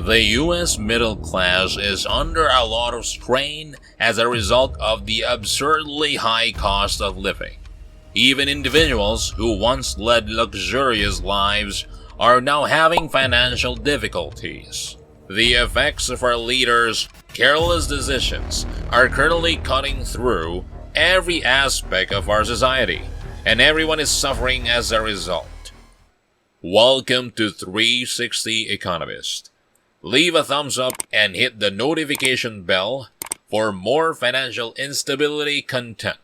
The US middle class is under a lot of strain as a result of the absurdly high cost of living. Even individuals who once led luxurious lives are now having financial difficulties. The effects of our leaders' careless decisions are currently cutting through every aspect of our society, and everyone is suffering as a result. Welcome to 360 Economist. Leave a thumbs up and hit the notification bell for more financial instability content.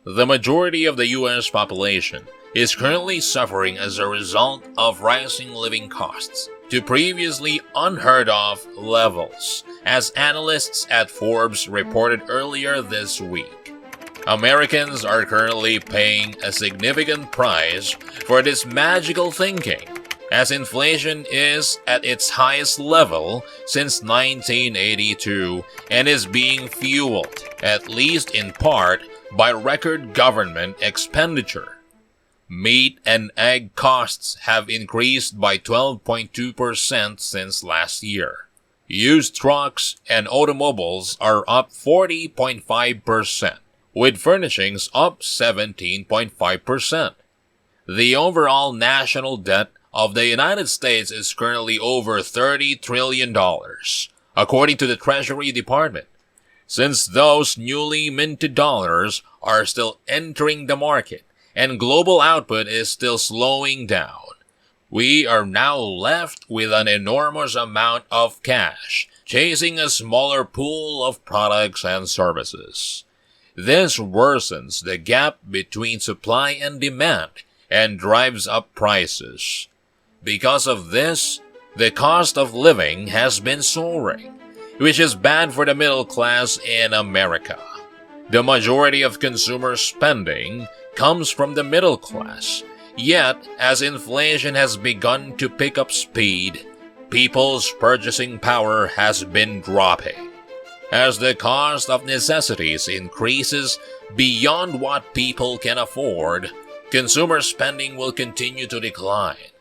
The majority of the US population is currently suffering as a result of rising living costs to previously unheard of levels, as analysts at Forbes reported earlier this week. Americans are currently paying a significant price for this magical thinking, as inflation is at its highest level since 1982 and is being fueled, at least in part, by record government expenditure. Meat and egg costs have increased by 12.2% since last year. Used trucks and automobiles are up 40.5%, with furnishings up 17.5%. The overall national debt of the United States is currently over $30 trillion, according to the Treasury Department. Since those newly minted dollars are still entering the market and global output is still slowing down, we are now left with an enormous amount of cash chasing a smaller pool of products and services. This worsens the gap between supply and demand and drives up prices. Because of this, the cost of living has been soaring, which is bad for the middle class in America. The majority of consumer spending comes from the middle class, yet as inflation has begun to pick up speed, people's purchasing power has been dropping. As the cost of necessities increases beyond what people can afford, consumer spending will continue to decline.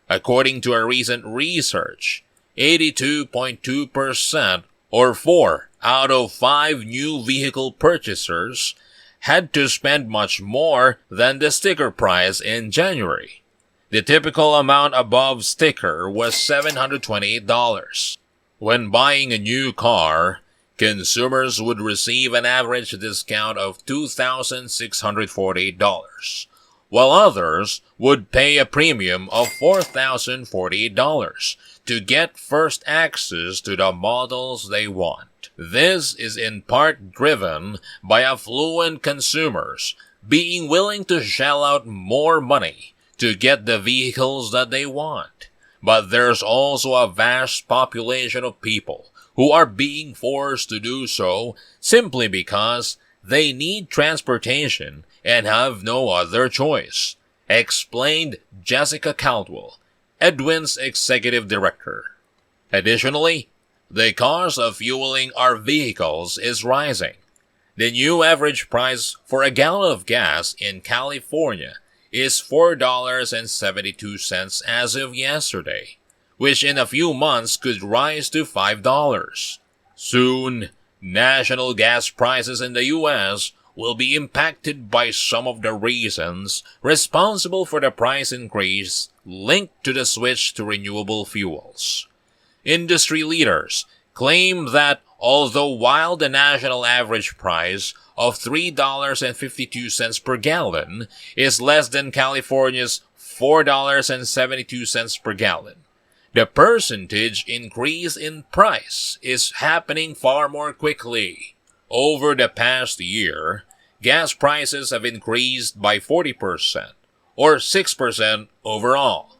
According to a recent research, 82.2%, or 4 out of 5 new vehicle purchasers, had to spend much more than the sticker price in January. The typical amount above sticker was $728. When buying a new car, consumers would receive an average discount of $2,648, while others would pay a premium of $4,048 to get first access to the models they want. This is in part driven by affluent consumers being willing to shell out more money to get the vehicles that they want. But there's also a vast population of people who are being forced to do so simply because they need transportation and have no other choice, explained Jessica Caldwell, Edwin's executive director. Additionally, the cost of fueling our vehicles is rising. The new average price for a gallon of gas in California is $4.72 as of yesterday, which in a few months could rise to $5. Soon, national gas prices in the U.S. will be impacted by some of the reasons responsible for the price increase linked to the switch to renewable fuels. Industry leaders claim that although while the national average price of $3.52 per gallon is less than California's $4.72 per gallon, the percentage increase in price is happening far more quickly. Over the past year, gas prices have increased by 40%, or 6% overall.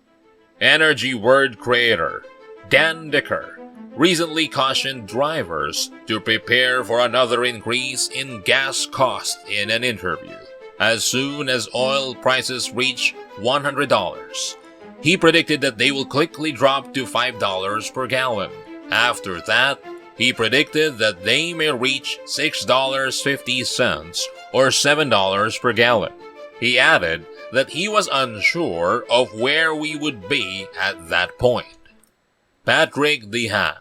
Energy Word creator Dan Dicker recently cautioned drivers to prepare for another increase in gas costs in an interview. As soon as oil prices reach $100, he predicted that they will quickly drop to $5 per gallon. After that, he predicted that they may reach $6.50 or $7 per gallon. He added that he was unsure of where we would be at that point. Patrick Dehan,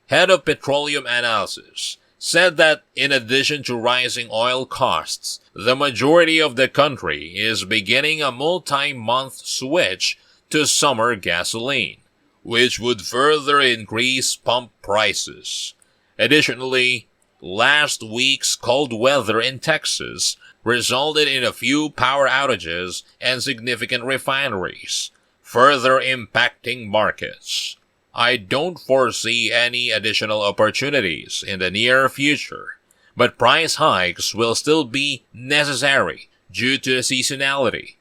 head of petroleum analysis, said that in addition to rising oil costs, the majority of the country is beginning a multi-month switch to summer gasoline, which would further increase pump prices. Additionally, last week's cold weather in Texas resulted in a few power outages and significant refineries, further impacting markets. I don't foresee any additional opportunities in the near future, but price hikes will still be necessary due to seasonality.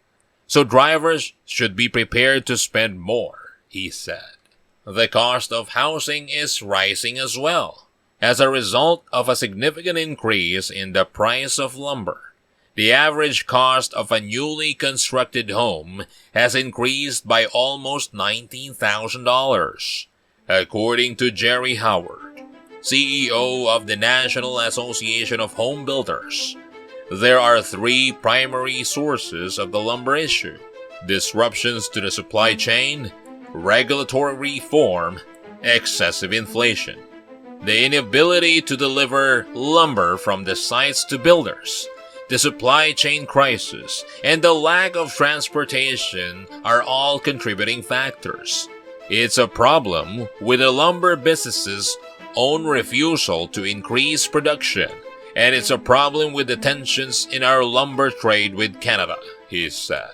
So drivers should be prepared to spend more, he said. The cost of housing is rising as well, as a result of a significant increase in the price of lumber. The average cost of a newly constructed home has increased by almost $19,000, according to Jerry Howard, CEO of the National Association of Home Builders. There are three primary sources of the lumber issue: disruptions to the supply chain, regulatory reform, excessive inflation. The inability to deliver lumber from the sites to builders, the supply chain crisis, and the lack of transportation are all contributing factors. It's a problem with the lumber business's own refusal to increase production, and it's a problem with the tensions in our lumber trade with Canada, he said.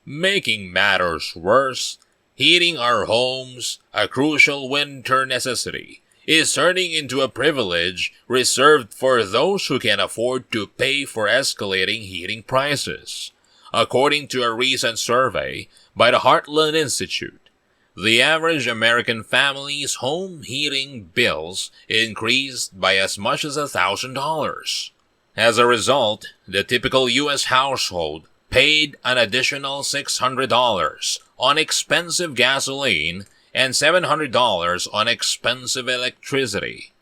Making matters worse, heating our homes, a crucial winter necessity, is turning into a privilege reserved for those who can afford to pay for escalating heating prices. According to a recent survey by the Heartland Institute, the average American family's home heating bills increased by as much as $1,000. As a result, the typical U.S. household paid an additional $600 on expensive gasoline and $700 on expensive electricity.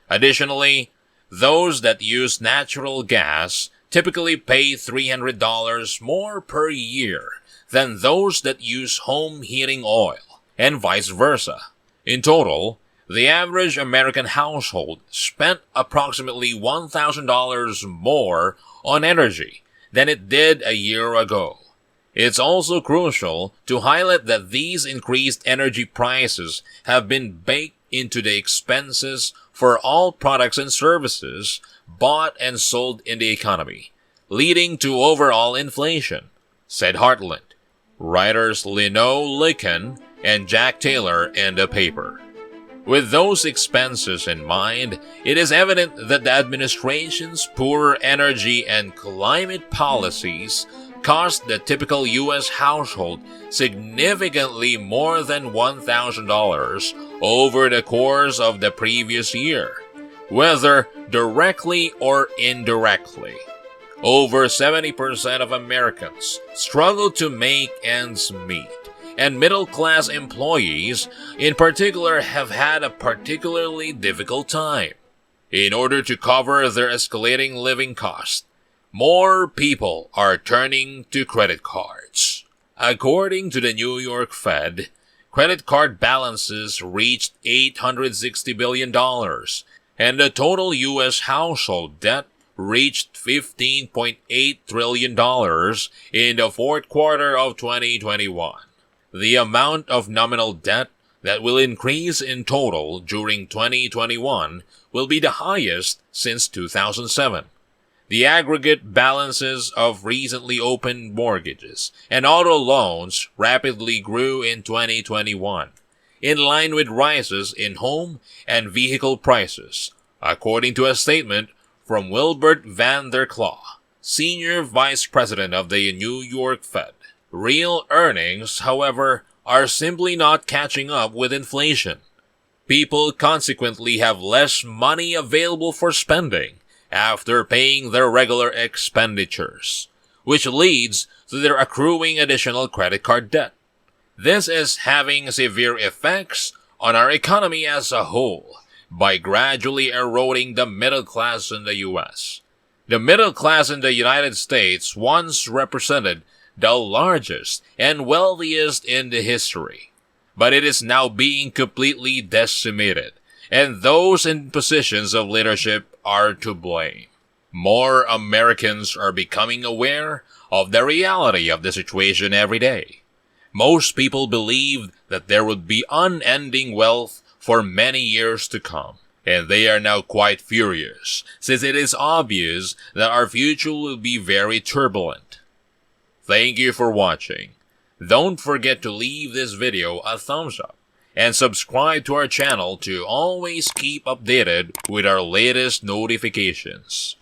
Additionally, those that use natural gas typically pay $300 more per year than those that use home heating oil, and vice versa. In total, the average American household spent approximately $1,000 more on energy than it did a year ago. It's also crucial to highlight that these increased energy prices have been baked into the expenses for all products and services bought and sold in the economy, leading to overall inflation, said Heartland, writers Lino Licken and Jack Taylor in the paper. With those expenses in mind, it is evident that the administration's poor energy and climate policies cost the typical U.S. household significantly more than $1,000 over the course of the previous year, whether directly or indirectly. Over 70% of Americans struggle to make ends meet, and middle-class employees in particular have had a particularly difficult time. In order to cover their escalating living costs, more people are turning to credit cards. According to the New York Fed, credit card balances reached $860 billion, and the total U.S. household debt reached $15.8 trillion in the fourth quarter of 2021. The amount of nominal debt that will increase in total during 2021 will be the highest since 2007. The aggregate balances of recently opened mortgages and auto loans rapidly grew in 2021, in line with rises in home and vehicle prices, according to a statement from Wilbert van der Klaw, Senior Vice President of the New York Fed. Real earnings, however, are simply not catching up with inflation. People consequently have less money available for spending after paying their regular expenditures, which leads to their accruing additional credit card debt. This is having severe effects on our economy as a whole by gradually eroding the middle class in the U.S. The middle class in the United States once represented the largest and wealthiest in the history. but it is now being completely decimated, and those in positions of leadership are to blame. More Americans are becoming aware of the reality of the situation every day. Most people believed that there would be unending wealth for many years to come, and they are now quite furious, since it is obvious that our future will be very turbulent. Thank you for watching. Don't forget to leave this video a thumbs up, and subscribe to our channel to always keep updated with our latest notifications.